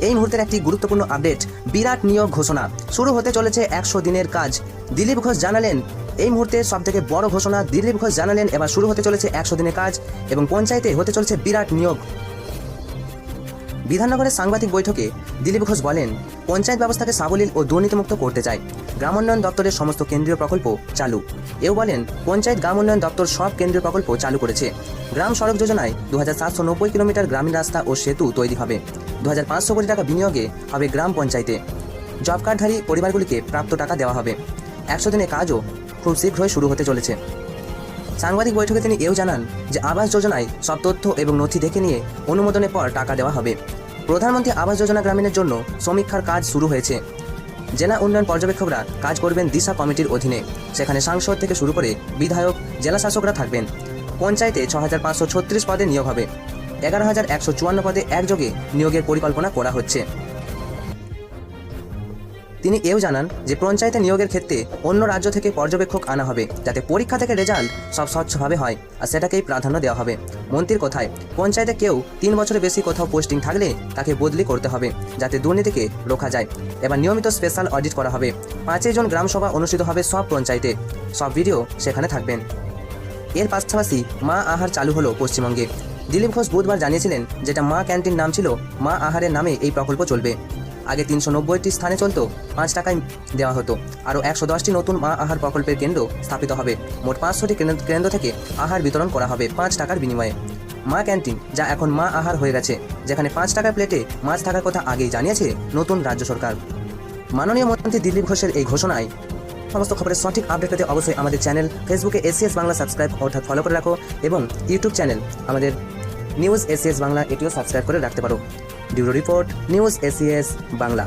এই মুহূর্তের একটি গুরুত্বপূর্ণ আপডেট, বিরাট নিয়োগ ঘোষণা। শুরু হতে চলেছে 100 দিনের কাজ। দিলীপ ঘোষ জানালেন, এই মুহূর্তে সবথেকে বড় ঘোষণা। দিলীপ ঘোষ জানালেন এবার শুরু হতে চলেছে 100 দিনের কাজ এবং পঞ্চায়েতে হতে চলেছে বিরাট নিয়োগ। বিধাননগরের সাংবাদিক বৈঠকে দিলীপ ঘোষ বলেন, পঞ্চায়েত ব্যবস্থাকে সাবলীল ও দুর্নীতিমুক্ত করতে চায়। গ্রামোন্নয়ন দপ্তরের সমস্ত কেন্দ্রীয় প্রকল্প চালু। এও বলেন, পঞ্চায়েত গ্রামোন্নয়ন দপ্তর সব কেন্দ্রীয় প্রকল্প চালু করেছে। গ্রাম সড়ক যোজনায় 2790 কিলোমিটার গ্রামীণ রাস্তা ও সেতু তৈরি হবে। 2500 কোটি টাকা বিনিয়োগে হবে গ্রাম পঞ্চায়েতে। জব কার্ডধারী পরিবারগুলিকে প্রাপ্ত টাকা দেওয়া হবে। 100 দিনের কাজও খুব শীঘ্রই শুরু হতে চলেছে। সাংবাদিক বৈঠকে তিনি এও জানান যে আবাস যোজনায় সব তথ্য এবং নথি দেখে নিয়ে অনুমোদনের পর টাকা দেওয়া হবে। প্রধানমন্ত্রী আবাস যোজনা গ্রামীণের জন্য সমীক্ষার কাজ শুরু হয়েছে। জেলা উন্নয়ন পর্যবেক্ষকরা কাজ করবেন দিশা কমিটির অধীনে। সেখানে সাংসদ থেকে শুরু করে বিধায়ক, জেলা শাসকরা থাকবেন। পঞ্চায়েতে 6536 পদে নিয়োগ হবে। 11154 পদে একযোগে নিয়োগের পরিকল্পনা করা হচ্ছে। তিনি এও জানান যে পঞ্চায়েতে নিয়োগের ক্ষেত্রে অন্য রাজ্য থেকে পর্যবেক্ষক আনা হবে, যাতে পরীক্ষা থেকে রেজাল্ট সব স্বচ্ছভাবে হয়, আর সেটাকেই প্রাধান্য দেওয়া হবে। মন্ত্রীর কথায়, পঞ্চায়েতে কেউ 3 বছরের বেশি কোথাও পোস্টিং থাকলে তাকে বদলি করতে হবে, যাতে দুর্নীতিকে রোখা যায়। এবার নিয়মিত স্পেশাল অডিট করা হবে। 5 জন গ্রামসভা অনুষ্ঠিত হবে সব পঞ্চায়েতে। সব ভিডিও সেখানে থাকবেন। এর পাশাপাশি মা আহার চালু হলো পশ্চিমবঙ্গে। দিলীপ ঘোষ বুধবার জানিয়েছিলেন, যেটা মা ক্যান্টিন নাম ছিল, মা আহারের নামে এই প্রকল্প চলবে। আগে 390টি স্থানে চলতো, 5 টাকায় দেওয়া হতো। আরও 110টি নতুন মা আহার প্রকল্পের কেন্দ্র স্থাপিত হবে। মোট 500টি কেন্দ্র থেকে আহার বিতরণ করা হবে 5 টাকার বিনিময়ে। মা ক্যান্টিন, যা এখন মা আহার হয়ে গেছে, যেখানে 5 টাকার প্লেটে মাছ থাকার কথা আগেই জানিয়েছে নতুন রাজ্য সরকার। মাননীয় মন্ত্রী দিলীপ ঘোষের এই ঘোষণায় সমস্ত খবরের সঠিক আপডেট পেতে অবশ্যই আমাদের চ্যানেল ফেসবুকে এসিএস বাংলা সাবস্ক্রাইব অর্থাৎ ফলো করে রাখো, এবং ইউটিউব চ্যানেল আমাদের নিউজ এসিএস বাংলা, এটিও সাবস্ক্রাইব করে রাখতে পারো। Bureau report, news ACS Bangla.